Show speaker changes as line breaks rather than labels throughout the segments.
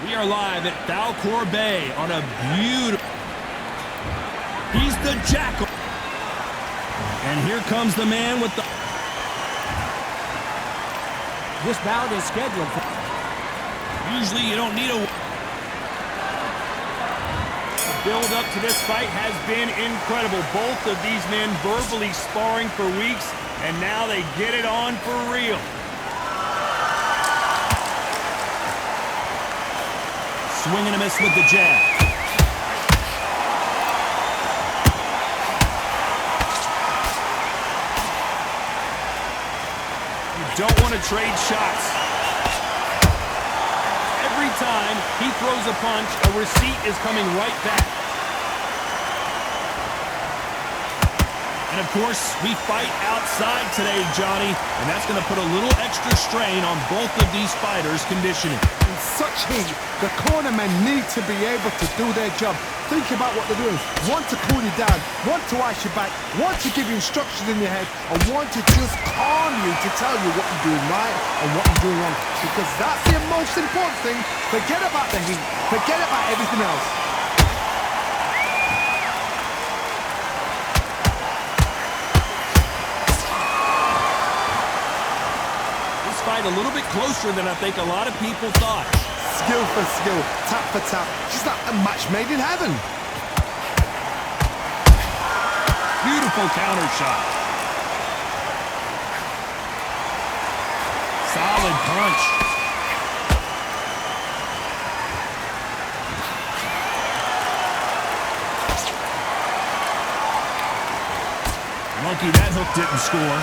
We are live at Falcor Bay on a beautiful... He's the Jackal. And here comes the man with the...
This bout is scheduled for...
Usually you don't need a...
The build-up to this fight has been incredible. Both of these men verbally sparring for weeks, and now they get it on for real.
Swing and a miss with the jab.
You don't want to trade shots. Every time he throws a punch, a receipt is coming right back. And of course, we fight outside today, Johnny, and that's going to put a little extra strain on both of these fighters' conditioning.
In such heat, the cornermen need to be able to do their job. Think about what they're doing. One to cool you down, one to ice your back, one to give you instructions in your head, and one to just calm you to tell you what you're doing right and what you're doing wrong. Because that's the most important thing. Forget about the heat. Forget about everything else.
Fight a little bit closer than I think a lot of people thought.
Skill for skill, tap for tap. Just like a match made in heaven.
Beautiful counter shot. Solid punch. Lucky that hook didn't score.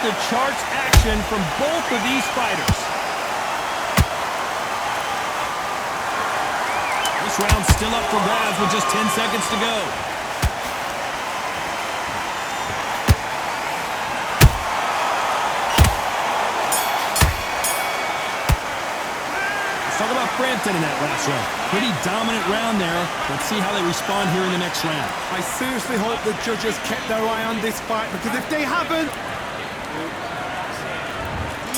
The charts action from both of these fighters.
This round's still up for grabs with just 10 seconds to go. Let's talk about Frampton in that last round. Pretty dominant round there. Let's see how they respond here in the next round.
I seriously hope the judges kept their eye on this fight, because if they haven't...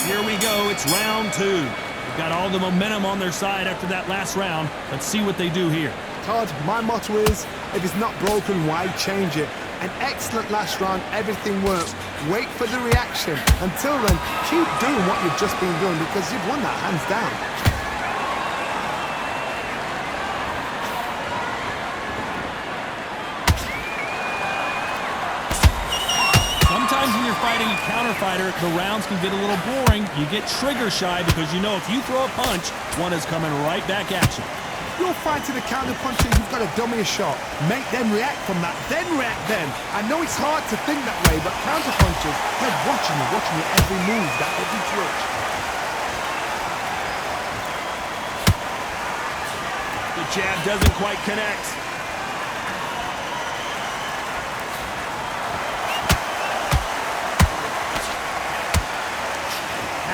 Here we go, it's round two. They've got all the momentum on their side after that last round. Let's see what they do here.
Todd, my motto is, if it's not broken, why change it? An excellent last round, everything worked. Wait for the reaction. Until then, keep doing what you've just been doing, because you've won that hands down.
Sometimes when you're fighting a counter fighter, the rounds can get a little boring. You get trigger shy because you know if you throw a punch, one is coming right back at you.
You're fighting a counter puncher, you've got to dummy a shot. Make them react from that, then react then. I know it's hard to think that way, but counter punchers, they're watching you every move, that every twitch.
The jab doesn't quite connect.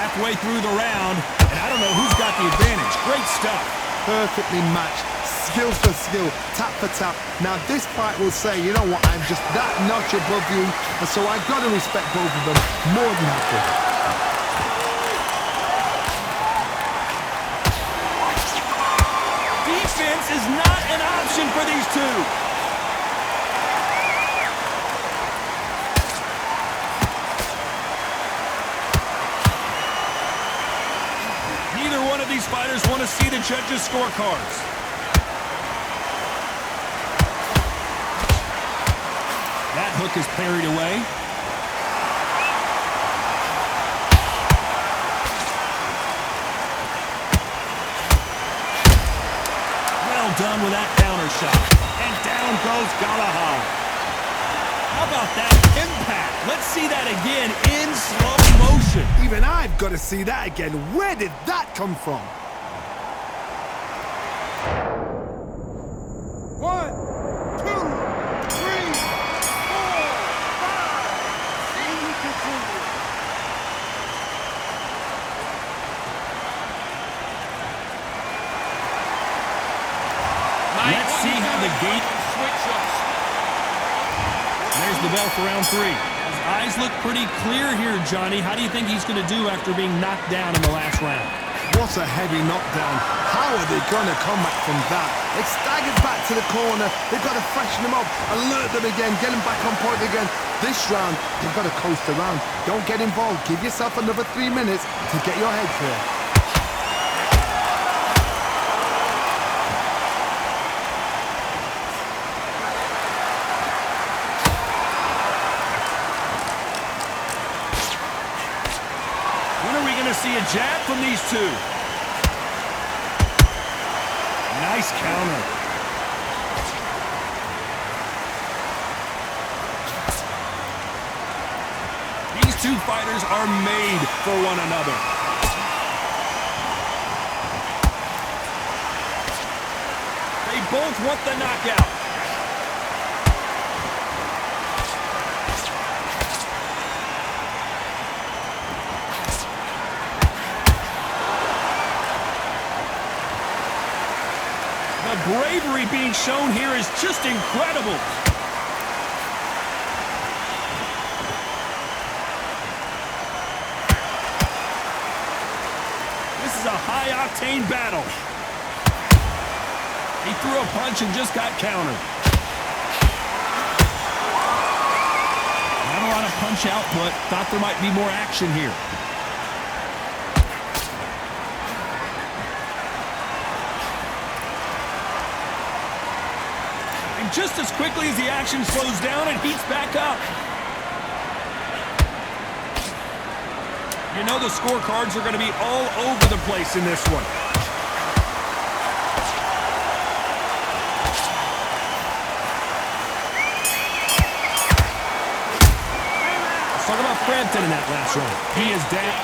Halfway through the round, and I don't know who's got the advantage. Great stuff.
Perfectly matched, skill for skill, tap for tap. Now this fight will say, you know what, I'm just that notch above you, and so I've got to respect both of them more than happy.
Defense is not an option for these two. Neither one of these fighters want to see the judges' scorecards.
That hook is parried away. Well done with that counter shot.
And down goes Galahad. How about that impact? Let's see that again in slow motion.
Even I've got to see that again. Where did that come from?
1, 2, 3, 4, 5. And we continue.
Let's see how the gate...
Switch ups.
There's the bell for round three. Eyes look pretty clear here, Johnny. How do you think he's going to do after being knocked down in the last round?
What a heavy knockdown. How are they going to come back from that? They staggered back to the corner. They've got to freshen them up, alert them again, get them back on point again. This round, they've got to coast around. Don't get involved. Give yourself another 3 minutes to get your head clear.
See a jab from these two. Nice counter. These two fighters are made for one another. They both want the knockout. The bravery being shown here is just incredible. This is a high-octane battle. He threw a punch and just got countered. Not a lot of punch output. Thought there might be more action here. Just as quickly as the action slows down, it heats back up. You know the scorecards are going to be all over the place in this one. Let's talk about Frampton in that last round. He is down.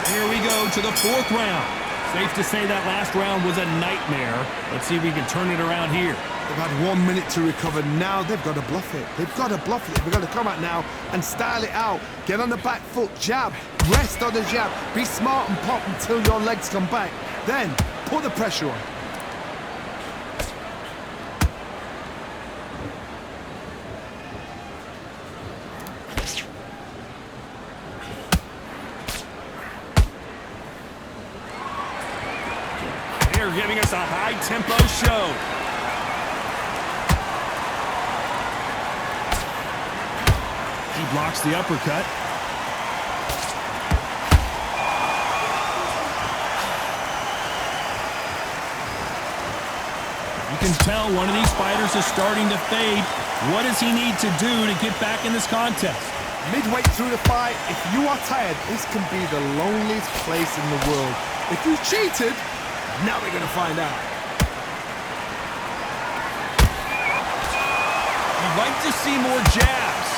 Here we go to the 4th round. Safe to say that last round was a nightmare. Let's see if we can turn it around here.
They've had 1 minute to recover. Now they've got to bluff it. They've got to bluff it. They've got to come out now and style it out. Get on the back foot, jab, rest on the jab. Be smart and pop until your legs come back. Then put the pressure on.
Giving us a high-tempo show. He blocks the uppercut. You can tell one of these fighters is starting to fade. What does he need to do to get back in this contest?
Midway through the fight, if you are tired, this can be the loneliest place in the world. If you cheated, now we're going to find out.
You'd like to see more jabs.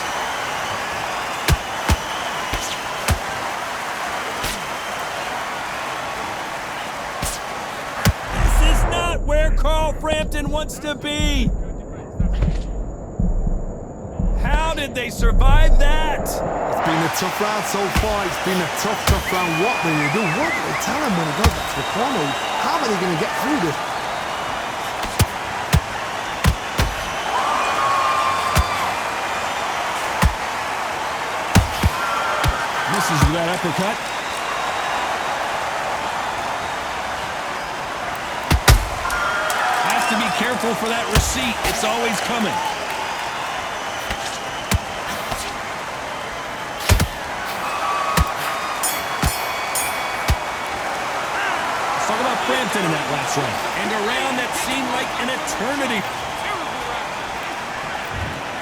This is not where Carl Frampton wants to be. How did they survive that?
It's been a tough round so far. It's been a tough round. What will you do? What do they tell him when he goes back to the corner? How are they going to get through this?
Misses with that uppercut. Has to be careful for that receipt. It's always coming. Frampton in that last round. And a round that seemed like an eternity.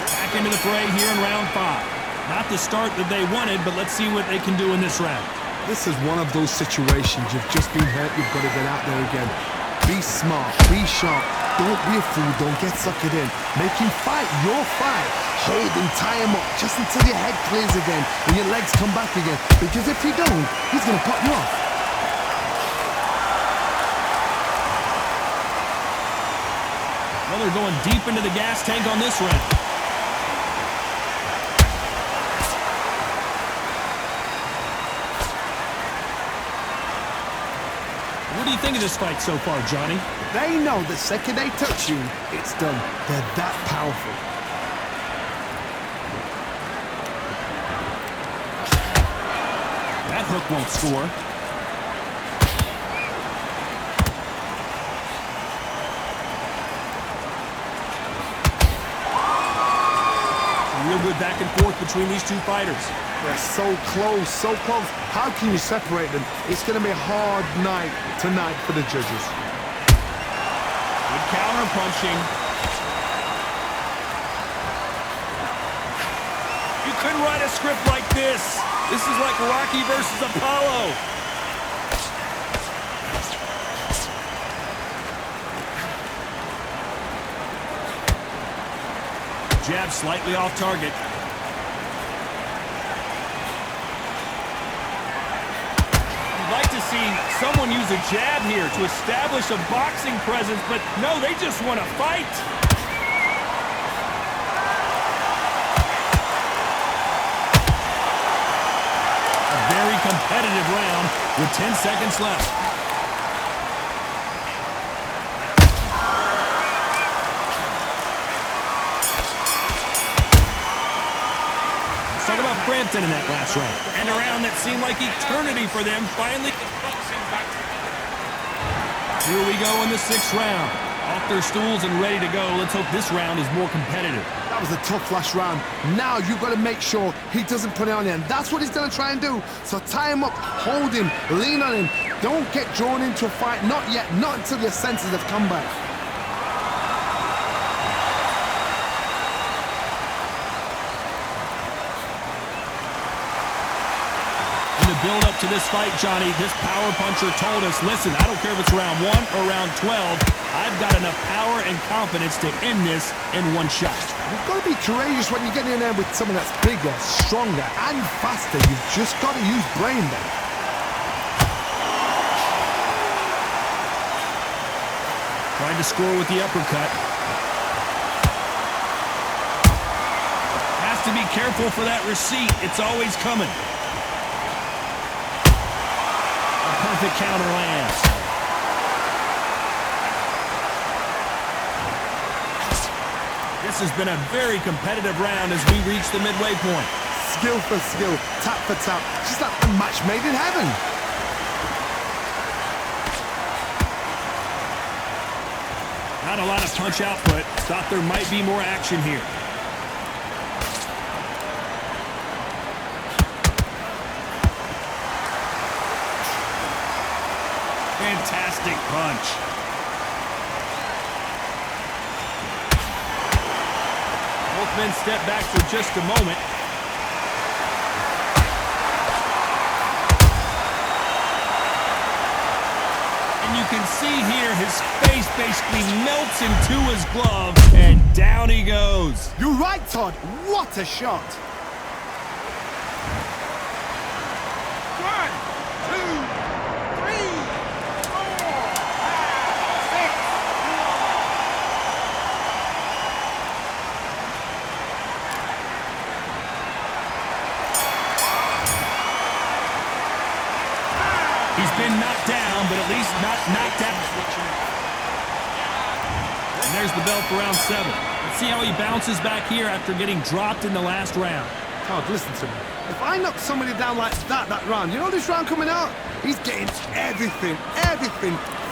Back into the fray here in round 5. Not the start that they wanted, but let's see what they can do in this round.
This is one of those situations. You've just been hurt. You've got to get out there again. Be smart. Be sharp. Don't be a fool. Don't get suckered in. Make him fight your fight. Hold him, tie him up, just until your head clears again and your legs come back again. Because if you don't, he's going to pop you off.
Well, they're going deep into the gas tank on this round. What do you think of this fight so far, Johnny?
They know the second they touch you, it's done. They're that powerful.
hook won't score. Real good back and forth between these two fighters.
They're so close, so close. How can you separate them? It's going to be a hard night tonight for the judges.
Good counter punching. You couldn't write a script like this. This is like Rocky versus Apollo. Jab slightly off target. You'd like to see someone use a jab here to establish a boxing presence, but no, they just want to fight. A very competitive round with 10 seconds left. Talk about Frampton in that last round. And a round that seemed like eternity for them finally. Here we go in the 6th round. Off their stools and ready to go. Let's hope this round is more competitive.
That was a tough last round. Now you've got to make sure he doesn't put it on you. And that's what he's going to try and do. So tie him up, hold him, lean on him. Don't get drawn into a fight. Not yet. Not until your senses have come back.
Build up to this fight, Johnny. This power puncher told us, listen, I don't care if it's round 1 or round 12. I've got enough power and confidence to end this in one shot.
You've got to be courageous when you get in there with someone that's bigger, stronger, and faster. You've just got to use brain there.
Trying to score with the uppercut. Has to be careful for that receipt. It's always coming. Perfect counter lands. This has been a very competitive round as we reach the midway point.
Skill for skill, tap for tap, just like a match made in heaven.
Not a lot of punch output. Thought there might be more action here. Fantastic punch. Both men step back for just a moment. And you can see here his face basically melts into his glove, and down he goes.
You're right, Todd. What a shot.
1, 2, 3, 4, 5, 6.
He's been knocked down, but at least not knocked out. And there's the bell for round 7. Let's see how he bounces back here after getting dropped in the last round.
Todd, listen to me. If I knock somebody down like that round, you know this round coming out? He's getting everything,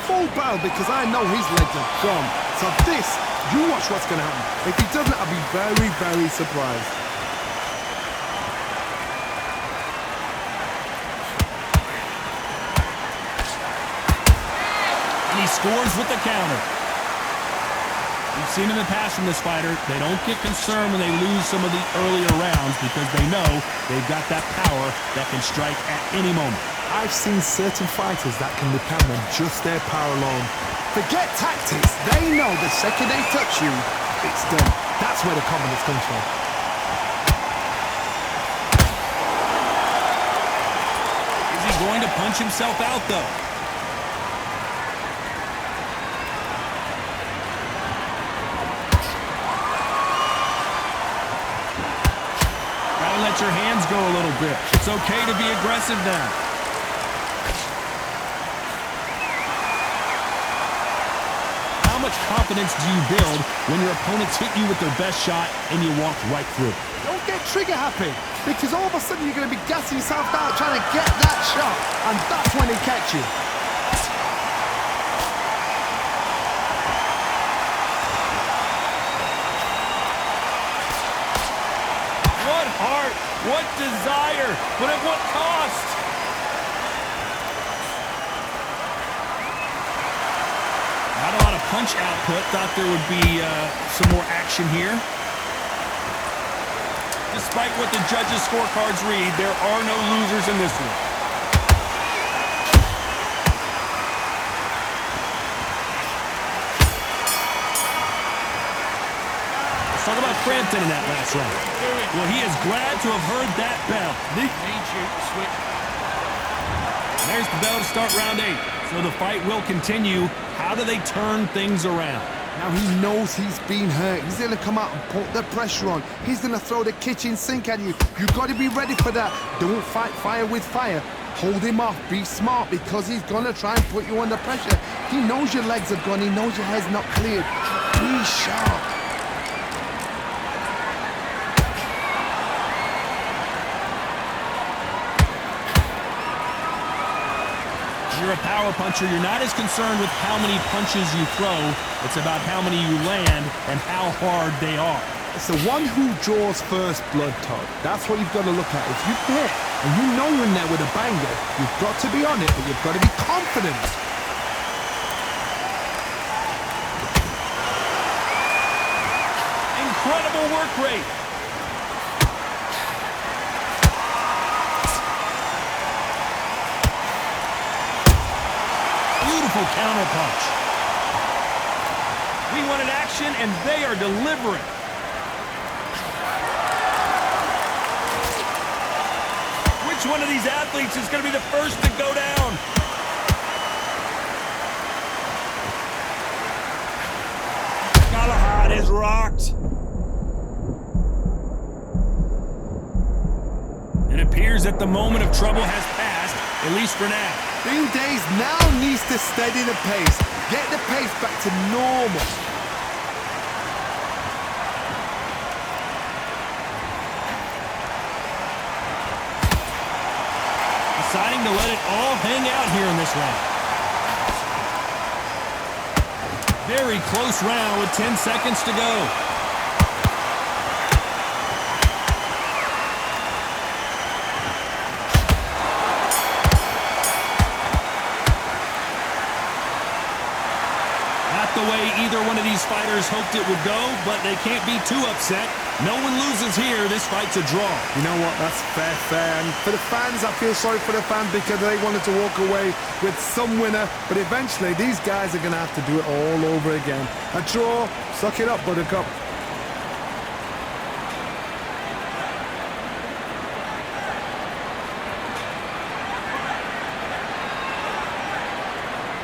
full barrel, because I know his legs are gone. So this, you watch what's going to happen. If he doesn't, I'll be very, very surprised.
And he scores with the counter. We've seen in the past from this fighter, they don't get concerned when they lose some of the earlier rounds because they know they've got that power that can strike at any moment.
I've seen certain fighters that can depend on just their power alone. Forget tactics. They know the second they touch you, it's done. That's where the confidence comes from.
Is he going to punch himself out, though? Let your hands go a little bit. It's okay to be aggressive now. How much confidence do you build when your opponents hit you with their best shot and you walk right through?
Don't get trigger happy, because all of a sudden you're going to be gassing yourself out trying to get that shot, and that's when they catch you.
What heart, what desire, but at what cost?
Not a lot of punch output. Thought there would be some more action here.
Despite what the judges' scorecards read, there are no losers in this one.
Let's talk about Frampton in that last round. Well, he is glad to have heard that bell.
Need you to switch.
There's the bell to start round 8. So the fight will continue. How do they turn things around?
Now he knows he's been hurt. He's going to come out and put the pressure on. He's going to throw the kitchen sink at you. You've got to be ready for that. Don't fight fire with fire. Hold him off. Be smart, because he's going to try and put you under pressure. He knows your legs are gone. He knows your head's not cleared. Be sharp.
You're a power puncher. You're not as concerned with how many punches you throw. It's about how many you land and how hard they are.
It's the one who draws first blood, Todd. That's what you've got to look at. If you hit and you know you're in there with a banger, you've got to be on it, but you've got to be confident.
Incredible work rate.
Beautiful counter punch.
We wanted action, and they are delivering. Which one of these athletes is going to be the first to go down? Galahad is rocked.
It appears that the moment of trouble has passed, at least for now.
Bean Days now needs to steady the pace. Get the pace back to normal.
Deciding to let it all hang out here in this round. Very close round with 10 seconds to go. The way either one of these fighters hoped it would go, but they can't be too upset. No one loses here. This fight's a draw.
You know what? That's fair. And for the fans, I feel sorry for the fans because they wanted to walk away with some winner, but eventually these guys are going to have to do it all over again. A draw. Suck it up, Buttercup.